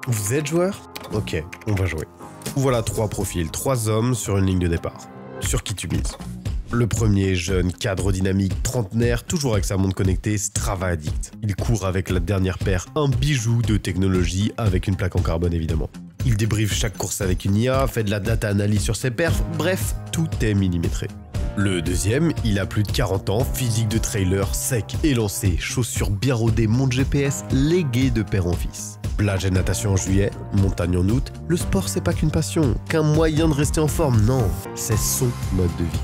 Vous êtes joueur? Ok, on va jouer. Voilà 3 profils, 3 hommes sur une ligne de départ. Sur qui tu mises? Le premier, jeune, cadre dynamique, trentenaire, toujours avec sa montre connectée, Strava addict. Il court avec la dernière paire, un bijou de technologie avec une plaque en carbone évidemment. Il débriefe chaque course avec une IA, fait de la data analyse sur ses perfs, bref, tout est millimétré. Le deuxième, il a plus de 40 ans, physique de trailer, sec, élancé, chaussures bien rodées, montre GPS, légué de père en fils. Plage et natation en juillet, montagne en août, le sport c'est pas qu'une passion, qu'un moyen de rester en forme, non, c'est son mode de vie.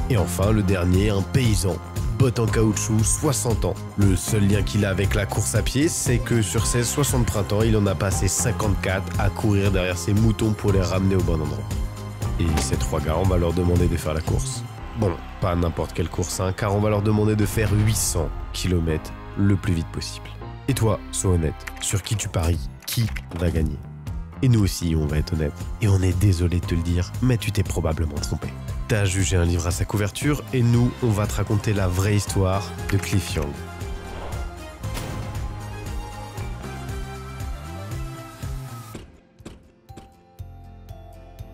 Et enfin, le dernier, un paysan, bottes en caoutchouc, 60 ans. Le seul lien qu'il a avec la course à pied, c'est que sur ses 60 printemps, il en a passé 54 à courir derrière ses moutons pour les ramener au bon endroit. Et ces 3 gars, on va leur demander de faire la course. Bon, pas n'importe quelle course, hein, car on va leur demander de faire 800 km le plus vite possible. Et toi, sois honnête, sur qui tu paries, qui va gagner? Et nous aussi, on va être honnête. Et on est désolé de te le dire, mais tu t'es probablement trompé. T'as jugé un livre à sa couverture, et nous, on va te raconter la vraie histoire de Cliff Young.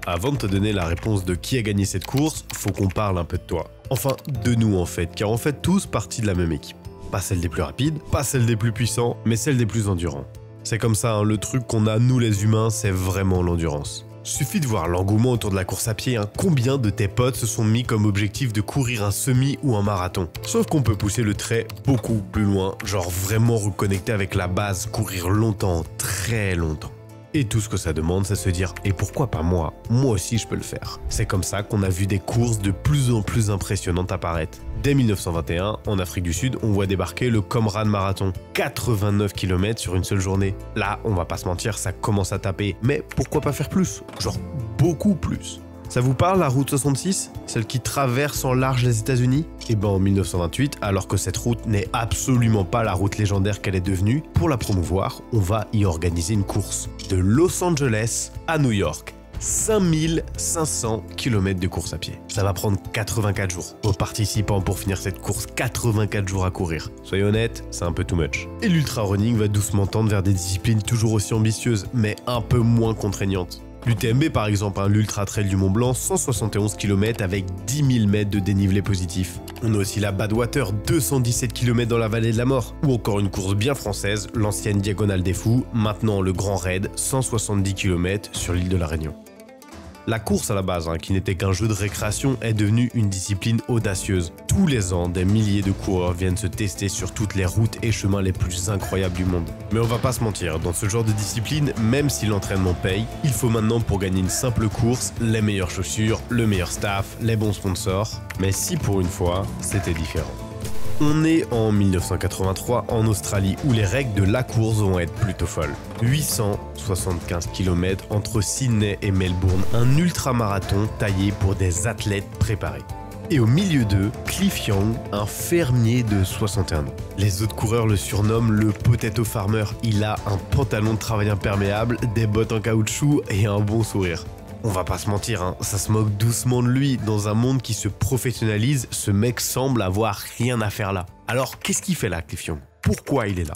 Avant de te donner la réponse de qui a gagné cette course, faut qu'on parle un peu de toi. Enfin, de nous en fait, car on fait tous partie de la même équipe. Pas celle des plus rapides, pas celle des plus puissants, mais celle des plus endurants. C'est comme ça, hein, le truc qu'on a nous les humains, c'est vraiment l'endurance. Suffit de voir l'engouement autour de la course à pied, hein. Combien de tes potes se sont mis comme objectif de courir un semi ou un marathon? Sauf qu'on peut pousser le trait beaucoup plus loin, genre vraiment reconnecter avec la base, courir longtemps, très longtemps. Et tout ce que ça demande, c'est se dire « Et pourquoi pas moi? Moi aussi je peux le faire ». C'est comme ça qu'on a vu des courses de plus en plus impressionnantes apparaître. Dès 1921, en Afrique du Sud, on voit débarquer le Comrade Marathon. 89 km sur une seule journée. Là, on va pas se mentir, ça commence à taper. Mais pourquoi pas faire plus? Genre beaucoup plus. Ça vous parle, la route 66? Celle qui traverse en large les États-Unis? Et ben en 1928, alors que cette route n'est absolument pas la route légendaire qu'elle est devenue, pour la promouvoir, on va y organiser une course. De Los Angeles à New York. 5500 km de course à pied. Ça va prendre 84 jours aux participants pour finir cette course, 84 jours à courir. Soyez honnêtes, c'est un peu too much. Et l'ultra running va doucement tendre vers des disciplines toujours aussi ambitieuses, mais un peu moins contraignantes. L'UTMB par exemple, l'Ultra Trail du Mont Blanc, 171 km avec 10 000 mètres de dénivelé positif. On a aussi la Badwater, 217 km dans la vallée de la mort. Ou encore une course bien française, l'ancienne Diagonale des Fous, maintenant le Grand Raid, 170 km sur l'île de la Réunion. La course à la base, qui n'était qu'un jeu de récréation, est devenue une discipline audacieuse. Tous les ans, des milliers de coureurs viennent se tester sur toutes les routes et chemins les plus incroyables du monde. Mais on va pas se mentir, dans ce genre de discipline, même si l'entraînement paye, il faut maintenant pour gagner une simple course, les meilleures chaussures, le meilleur staff, les bons sponsors. Mais si pour une fois, c'était différent. On est en 1983 en Australie où les règles de la course vont être plutôt folles. 875 km entre Sydney et Melbourne, un ultramarathon taillé pour des athlètes préparés. Et au milieu d'eux, Cliff Young, un fermier de 61 ans. Les autres coureurs le surnomment le Potato Farmer. Il a un pantalon de travail imperméable, des bottes en caoutchouc et un bon sourire. On va pas se mentir, ça se moque doucement de lui. Dans un monde qui se professionnalise, ce mec semble avoir rien à faire là. Alors, qu'est-ce qu'il fait là, Cliff Young? Pourquoi il est là?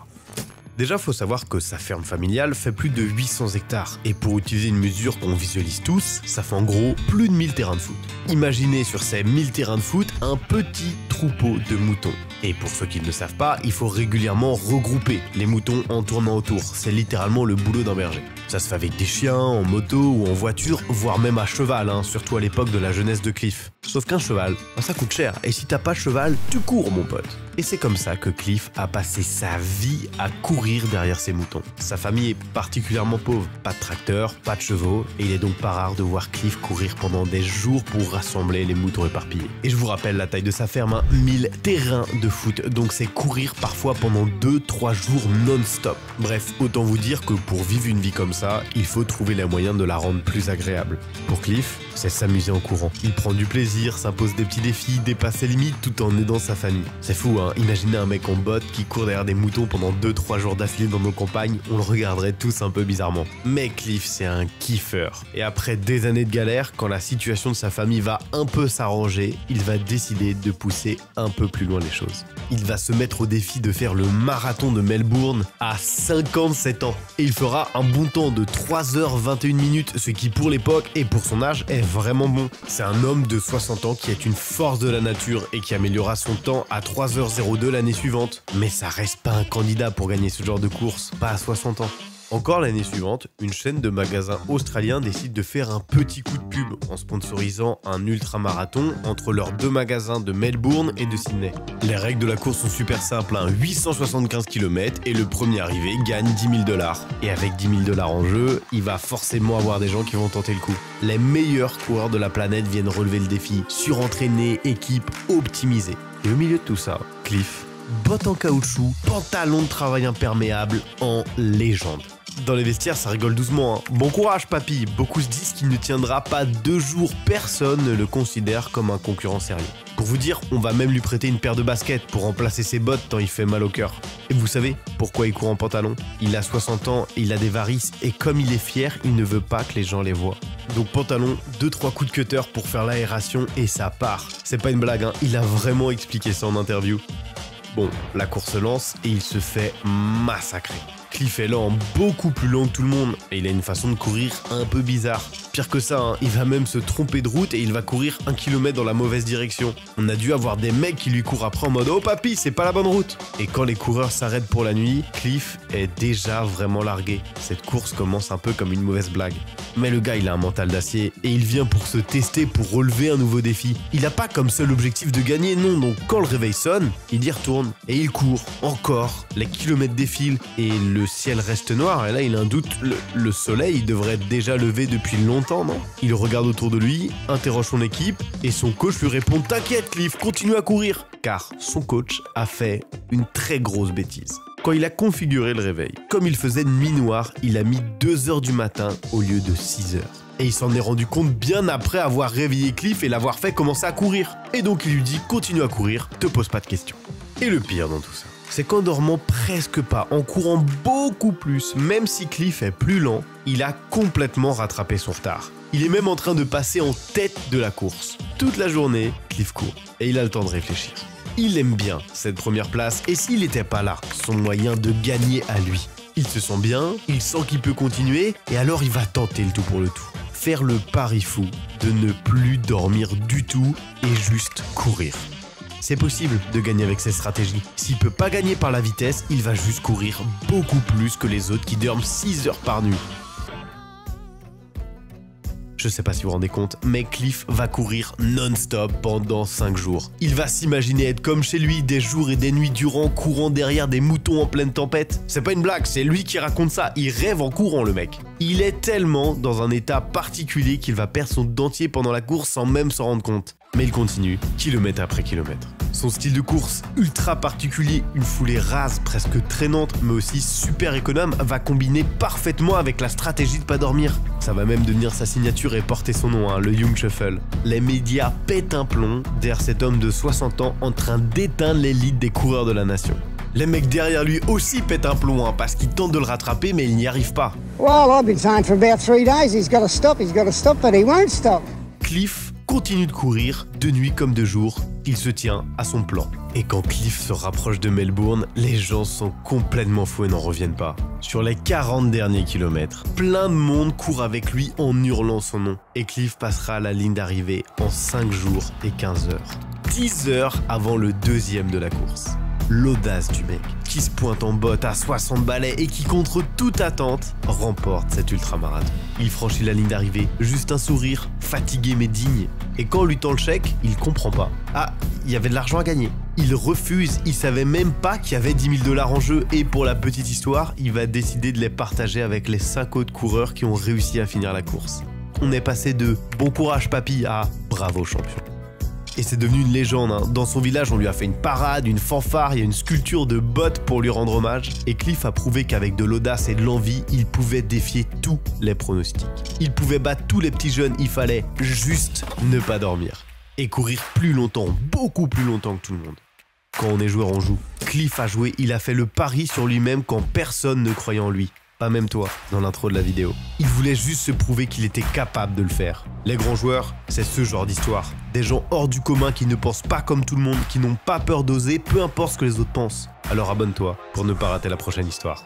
Déjà, faut savoir que sa ferme familiale fait plus de 800 hectares. Et pour utiliser une mesure qu'on visualise tous, ça fait en gros plus de 1000 terrains de foot. Imaginez sur ces 1000 terrains de foot un petit troupeau de moutons. Et pour ceux qui ne le savent pas, il faut régulièrement regrouper les moutons en tournant autour. C'est littéralement le boulot d'un berger. Ça se fait avec des chiens, en moto ou en voiture, voire même à cheval, surtout à l'époque de la jeunesse de Cliff. Sauf qu'un cheval, ça coûte cher. Et si t'as pas de cheval, tu cours, mon pote. Et c'est comme ça que Cliff a passé sa vie à courir derrière ses moutons. Sa famille est particulièrement pauvre. Pas de tracteur, pas de chevaux, et il est donc pas rare de voir Cliff courir pendant des jours pour rassembler les moutons éparpillés. Et je vous rappelle la taille de sa ferme, 1000 terrains de foot, donc c'est courir parfois pendant 2-3 jours non-stop. Bref, autant vous dire que pour vivre une vie comme ça, il faut trouver les moyens de la rendre plus agréable. Pour Cliff, c'est s'amuser en courant. Il prend du plaisir, s'impose des petits défis, dépasse ses limites tout en aidant sa famille. C'est fou, hein, imaginez un mec en botte qui court derrière des moutons pendant 2-3 jours d'affilée dans nos campagnes, on le regarderait tous un peu bizarrement. Mais Cliff, c'est un kiffeur. Et après des années de galère, quand la situation de sa famille va un peu s'arranger, il va décider de pousser un peu plus loin les choses. Il va se mettre au défi de faire le marathon de Melbourne à 57 ans. Et il fera un bon temps de 3h21 minutes, ce qui pour l'époque et pour son âge est vraiment bon. C'est un homme de 60 ans qui est une force de la nature et qui améliorera son temps à 3h02 l'année suivante. Mais ça reste pas un candidat pour gagner ce genre de course, pas à 60 ans. Encore l'année suivante, une chaîne de magasins australiens décide de faire un petit coup de pub en sponsorisant un ultramarathon entre leurs 2 magasins de Melbourne et de Sydney. Les règles de la course sont super simples, 875 km et le premier arrivé gagne 10 000 $. Et avec 10 000 $ en jeu, il va forcément avoir des gens qui vont tenter le coup. Les meilleurs coureurs de la planète viennent relever le défi, surentraînés, équipe optimisée. Et au milieu de tout ça, Cliff, bottes en caoutchouc, pantalon de travail imperméable en légende. Dans les vestiaires, ça rigole doucement, hein. Bon courage, papy. Beaucoup se disent qu'il ne tiendra pas 2 jours. Personne ne le considère comme un concurrent sérieux. Pour vous dire, on va même lui prêter une paire de baskets pour remplacer ses bottes tant il fait mal au cœur. Et vous savez pourquoi il court en pantalon? Il a 60 ans et il a des varices et comme il est fier, il ne veut pas que les gens les voient. Donc pantalon, 2-3 coups de cutter pour faire l'aération et ça part. C'est pas une blague, hein. Il a vraiment expliqué ça en interview. Bon, la course se lance et il se fait massacrer. Cliff est lent, beaucoup plus lent que tout le monde, et il a une façon de courir un peu bizarre. Pire que ça, hein, il va même se tromper de route et il va courir 1 km dans la mauvaise direction. On a dû avoir des mecs qui lui courent après en mode « Oh papy, c'est pas la bonne route !» Et quand les coureurs s'arrêtent pour la nuit, Cliff est déjà vraiment largué. Cette course commence un peu comme une mauvaise blague. Mais le gars, il a un mental d'acier et il vient pour se tester, pour relever un nouveau défi. Il n'a pas comme seul objectif de gagner, non, donc quand le réveil sonne, il y retourne et il court encore. Les kilomètres défilent et le ciel reste noir et là il a un doute, le soleil devrait être déjà levé depuis longtemps, non? Il regarde autour de lui, interroge son équipe et son coach lui répond « T'inquiète Cliff, continue à courir !» Car son coach a fait une très grosse bêtise. Quand il a configuré le réveil, comme il faisait nuit noire, il a mis 2 h du matin au lieu de 6 h. Et il s'en est rendu compte bien après avoir réveillé Cliff et l'avoir fait commencer à courir. Et donc il lui dit « Continue à courir, te pose pas de questions ». Et le pire dans tout ça, c'est qu'en dormant presque pas, en courant beaucoup plus, même si Cliff est plus lent, il a complètement rattrapé son retard. Il est même en train de passer en tête de la course. Toute la journée, Cliff court et il a le temps de réfléchir. Il aime bien cette première place et s'il n'était pas là, son moyen de gagner à lui. Il se sent bien, il sent qu'il peut continuer et alors il va tenter le tout pour le tout. Faire le pari fou de ne plus dormir du tout et juste courir. C'est possible de gagner avec cette stratégie. S'il peut pas gagner par la vitesse, il va juste courir beaucoup plus que les autres qui dorment 6 heures par nuit. Je sais pas si vous vous rendez compte, mais Cliff va courir non-stop pendant 5 jours. Il va s'imaginer être comme chez lui des jours et des nuits durant, courant derrière des moutons en pleine tempête. C'est pas une blague, c'est lui qui raconte ça, il rêve en courant le mec. Il est tellement dans un état particulier qu'il va perdre son dentier pendant la course sans même s'en rendre compte. Mais il continue, kilomètre après kilomètre. Son style de course ultra particulier, une foulée rase, presque traînante, mais aussi super économe, va combiner parfaitement avec la stratégie de pas dormir. Ça va même devenir sa signature et porter son nom, le Young Shuffle. Les médias pètent un plomb derrière cet homme de 60 ans en train d'éteindre l'élite des coureurs de la nation. Les mecs derrière lui aussi pètent un plomb parce qu'ils tentent de le rattraper mais ils n'y arrivent pas. Well, I've been saying for about 3 days he's got to stop, but he won't stop. Cliff continue de courir, de nuit comme de jour, il se tient à son plan. Et quand Cliff se rapproche de Melbourne, les gens sont complètement fous et n'en reviennent pas. Sur les 40 derniers kilomètres, plein de monde court avec lui en hurlant son nom. Et Cliff passera la ligne d'arrivée en 5 jours et 15 heures. 10 heures avant le deuxième de la course. L'audace du mec, qui se pointe en botte à 60 balais et qui, contre toute attente, remporte cet ultramarathon. Il franchit la ligne d'arrivée, juste un sourire, fatigué mais digne. Et quand on lui tend le chèque, il comprend pas. Ah, il y avait de l'argent à gagner. Il refuse, il savait même pas qu'il y avait 10 000 $ en jeu et pour la petite histoire, il va décider de les partager avec les 5 autres coureurs qui ont réussi à finir la course. On est passé de « bon courage papy » à « bravo champion ». Et c'est devenu une légende, hein. Dans son village, on lui a fait une parade, une fanfare, il y a une sculpture de bottes pour lui rendre hommage. Et Cliff a prouvé qu'avec de l'audace et de l'envie, il pouvait défier tous les pronostics. Il pouvait battre tous les petits jeunes, il fallait juste ne pas dormir. Et courir plus longtemps, beaucoup plus longtemps que tout le monde. Quand on est joueur, on joue. Cliff a joué, il a fait le pari sur lui-même quand personne ne croyait en lui. Pas même toi, dans l'intro de la vidéo. Il voulait juste se prouver qu'il était capable de le faire. Les grands joueurs, c'est ce genre d'histoire. Des gens hors du commun qui ne pensent pas comme tout le monde, qui n'ont pas peur d'oser, peu importe ce que les autres pensent. Alors abonne-toi pour ne pas rater la prochaine histoire.